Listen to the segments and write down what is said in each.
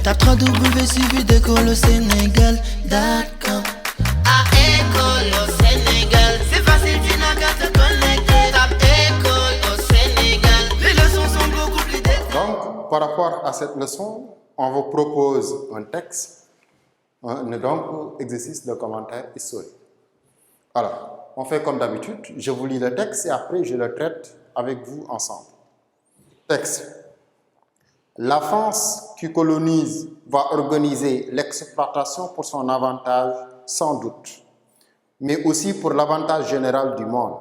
Tape 3W suivi d'école au Sénégal. D'accord. À école au Sénégal, c'est facile, tu n'as qu'à te connecter. Tape école au Sénégal, les leçons sont beaucoup plus détaillées. Donc, par rapport à cette leçon, on vous propose un texte, donc exercice de commentaire historique. Alors, on fait comme d'habitude, je vous lis le texte et après je le traite avec vous ensemble. Texte. La France qui colonise va organiser l'exploitation pour son avantage, sans doute, mais aussi pour l'avantage général du monde.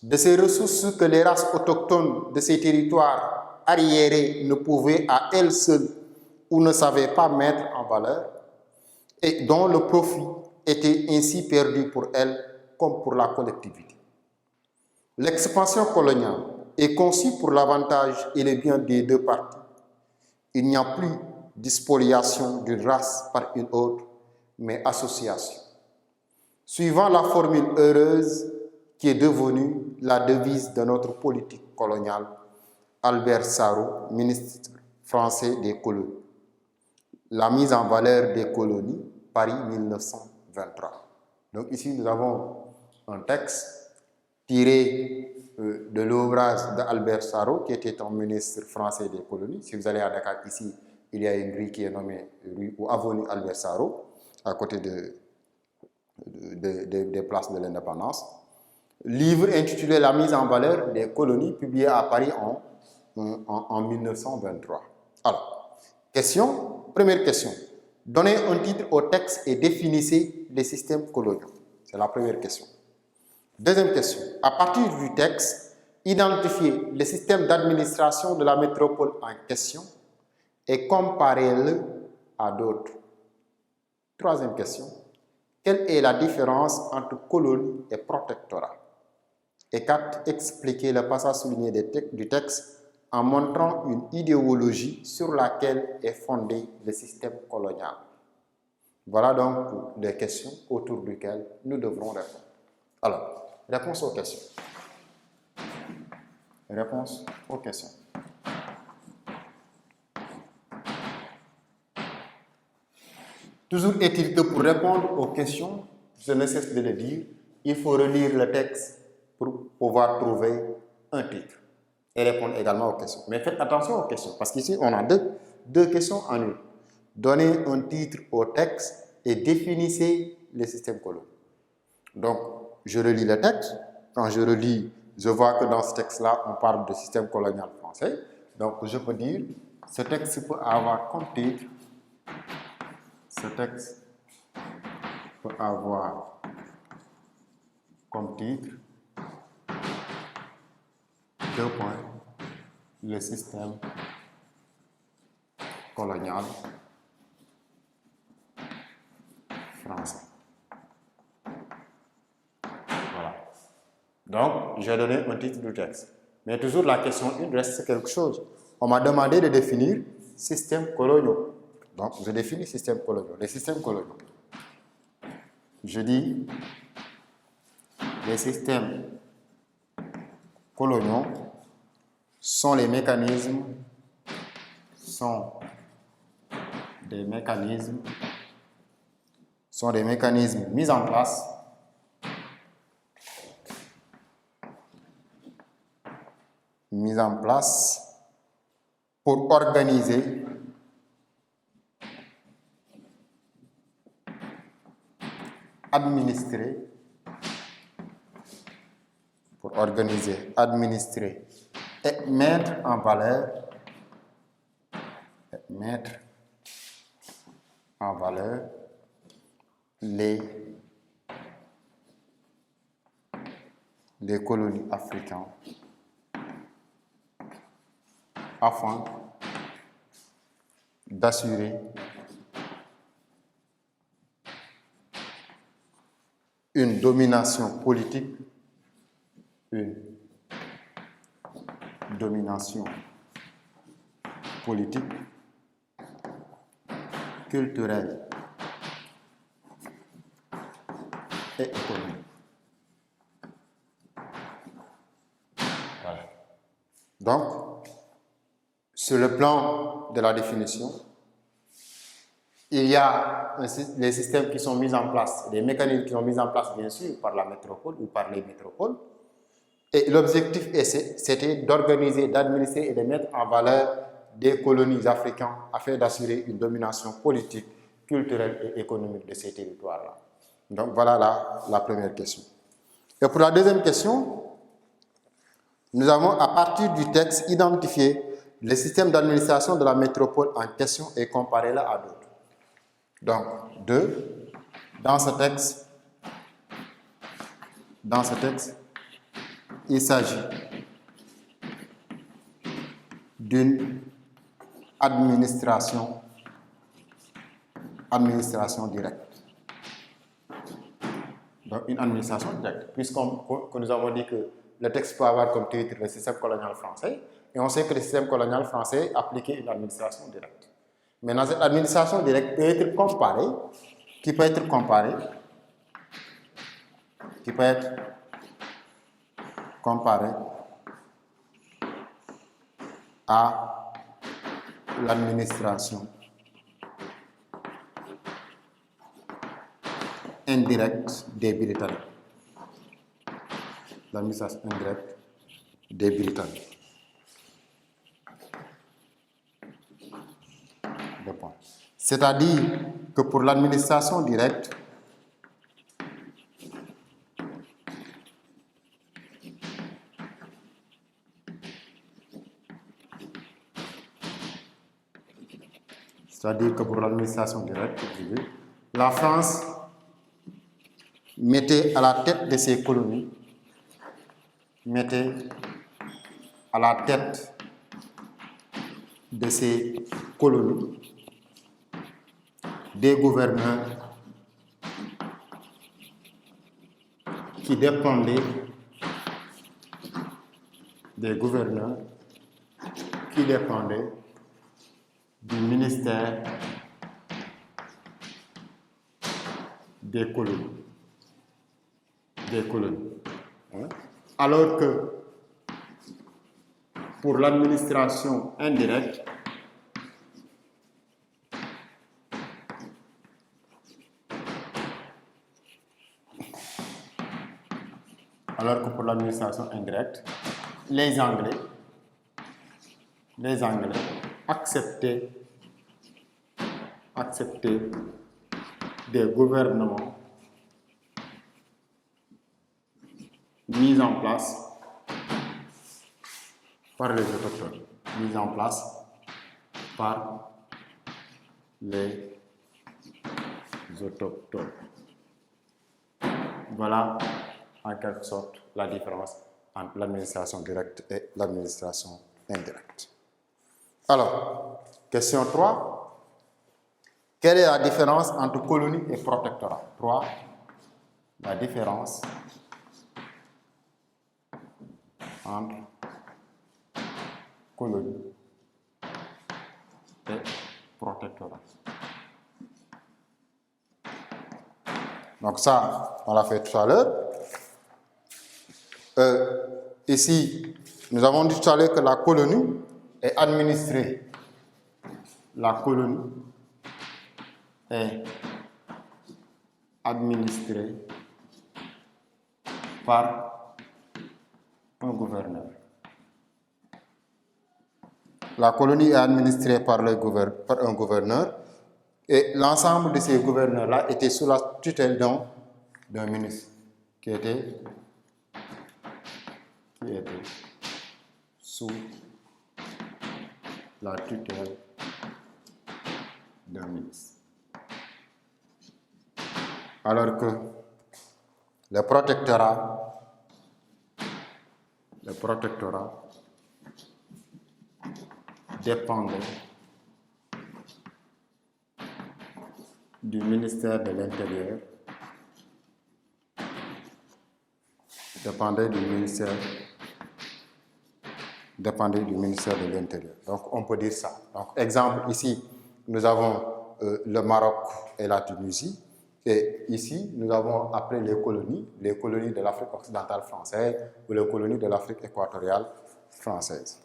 De ces ressources que les races autochtones de ces territoires arriérés ne pouvaient à elles seules ou ne savaient pas mettre en valeur, et dont le profit était ainsi perdu pour elles comme pour la collectivité. L'expansion coloniale est conçue pour l'avantage et le bien des deux parties. Il n'y a plus d'spoliation d'une race par une autre, mais association. Suivant la formule heureuse qui est devenue la devise de notre politique coloniale, Albert Sarraut, ministre français des colonies. La mise en valeur des colonies, Paris 1923. Donc ici, nous avons un texte tiré de l'ouvrage d'Albert Sarraut, qui était un ministre français des colonies. Si vous allez à Dakar, ici, il y a une rue qui est nommée rue ou avenue Albert Sarraut, à côté des places de l'indépendance. Livre intitulé La mise en valeur des colonies, publié à Paris en 1923. Alors, première question. Donnez un titre au texte et définissez les systèmes coloniaux. C'est la première question. Deuxième question. À partir du texte, identifiez le système d'administration de la métropole en question et comparez-le à d'autres. Troisième question. Quelle est la différence entre colonie et protectorat? Et 4. Expliquez le passage souligné du texte en montrant une idéologie sur laquelle est fondé le système colonial. Voilà donc les questions autour desquelles nous devrons répondre. Alors, réponse aux questions. Réponse aux questions. Toujours est-il que pour répondre aux questions, je ne cesse de le dire, il faut relire le texte pour pouvoir trouver un titre et répondre également aux questions. Mais faites attention aux questions, parce qu'ici, on a deux questions en une. Donnez un titre au texte et définissez les systèmes coloniaux. Donc, je relis le texte. Quand je relis, je vois que dans ce texte-là, on parle de système colonial français. Donc, je peux dire, ce texte peut avoir comme titre, ce texte peut avoir comme titre, 2 points, le système colonial français. Voilà. Donc, j'ai donné un titre du texte. Mais toujours la question 1 reste quelque chose. On m'a demandé de définir système coloniaux. Donc, je définis système coloniaux. Les systèmes coloniaux. Je dis les systèmes coloniaux sont des mécanismes mis en place pour organiser administrer et mettre en valeur les colonies africaines afin d'assurer une domination politique, culturelle et économique. Voilà. Donc, sur le plan de la définition, il y a les systèmes qui sont mis en place, les mécanismes qui sont mis en place, bien sûr, par la métropole ou par les métropoles. Et l'objectif, c'était d'organiser, d'administrer et de mettre en valeur des colonies africaines afin d'assurer une domination politique, culturelle et économique de ces territoires-là. Donc voilà la première question. Et pour la deuxième question, nous avons à partir du texte identifié le système d'administration de la métropole en question et comparé-le à d'autres. Donc, dans ce texte, il s'agit d'une administration directe. Donc, une administration directe, puisque nous avons dit que le texte peut avoir comme titre le système colonial français, et on sait que le système colonial français appliquait une administration directe. Maintenant, cette administration directe peut être comparée, à l'administration indirecte des Britanniques. L'administration indirecte des Britanniques. C'est-à-dire que pour l'administration directe, la France mettait à la tête de ses colonies, des gouverneurs qui dépendaient du ministère des colonies. Alors que pour l'administration indirecte, les Anglais acceptaient des gouvernements mis en place par les autochtones. Voilà en quelque sorte la différence entre l'administration directe et l'administration indirecte. Alors, question 3. Quelle est la différence entre colonie et protectorat? 3. La différence entre colonie et protectorat. Donc ça, on l'a fait tout à l'heure. Ici, nous avons dit tout à l'heure que la colonie est administrée. Par un gouverneur. La colonie est administrée par un gouverneur et l'ensemble de ces gouverneurs-là étaient sous la tutelle d'un ministre qui était sous la tutelle d'un ministre. Alors que le protectorat dépendait du ministère de l'Intérieur, Donc, on peut dire ça. Donc, exemple, ici, nous avons le Maroc et la Tunisie. Et ici, nous avons appelé les colonies de l'Afrique occidentale française ou les colonies de l'Afrique équatoriale française.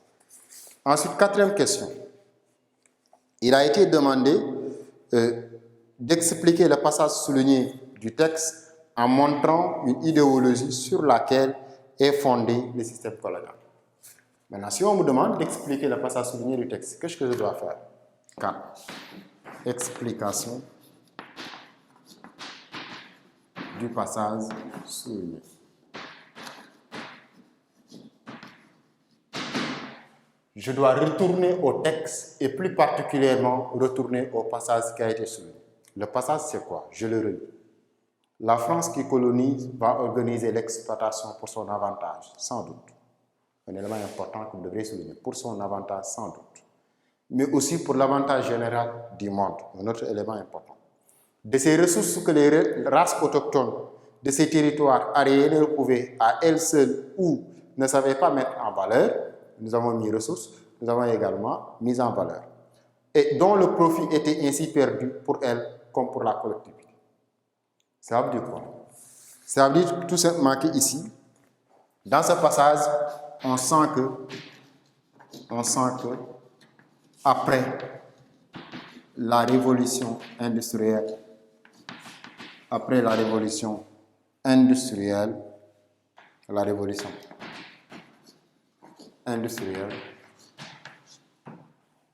Ensuite, quatrième question. Il a été demandé d'expliquer le passage souligné du texte en montrant une idéologie sur laquelle est fondé le système colonial. Maintenant, si on me demande d'expliquer le passage souligné du texte, qu'est-ce que je dois faire? 4. Explication du passage souligné. Je dois retourner au texte et plus particulièrement retourner au passage qui a été souligné. Le passage, c'est quoi? Je le relis. La France qui colonise va organiser l'exploitation pour son avantage, sans doute. Un élément important que vous devrez souligner, pour son avantage, sans doute. Mais aussi pour l'avantage général du monde, un autre élément important. De ces ressources que les races autochtones de ces territoires auraient retrouvées à elles seules ou ne savaient pas mettre en valeur, nous avons mis ressources, nous avons également mis en valeur. Et dont le profit était ainsi perdu pour elles comme pour la collectivité. Ça veut dire quoi? Ça veut dire tout simplement qu'ici, dans ce passage, on sent que après la révolution industrielle,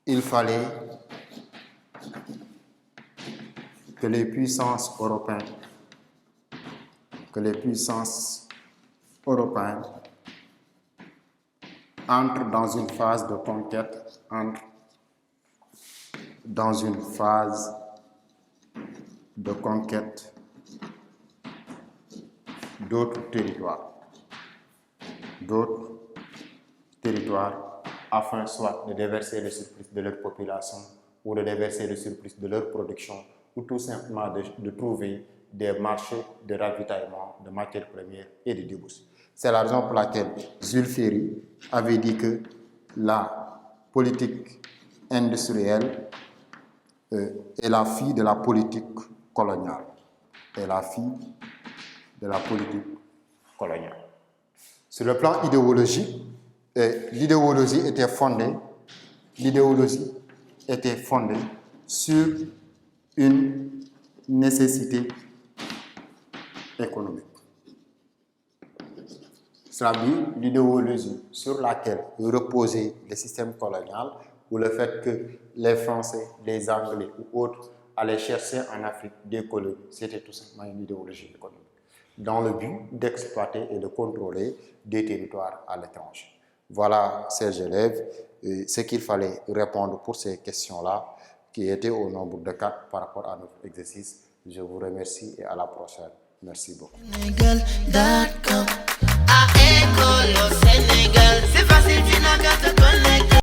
il fallait que les puissances européennes entrent dans une phase de conquête, d'autres territoires, afin soit de déverser le surplus de leur population ou de déverser le surplus de leur production, ou tout simplement de trouver des marchés de ravitaillement de matières premières et de débouchés. C'est la raison pour laquelle Jules Ferry avait dit que la politique industrielle est la fille de la politique coloniale. Sur le plan idéologique, l'idéologie était fondée sur une nécessité économique. Cela veut dire l'idéologie sur laquelle reposait le système colonial ou le fait que les Français, les Anglais ou autres allaient chercher en Afrique des colonies. C'était tout simplement une idéologie économique, dans le but d'exploiter et de contrôler des territoires à l'étranger. Voilà, chers élèves, ce qu'il fallait répondre pour ces questions-là, qui étaient au nombre de 4 par rapport à notre exercice. Je vous remercie et à la prochaine. Merci beaucoup.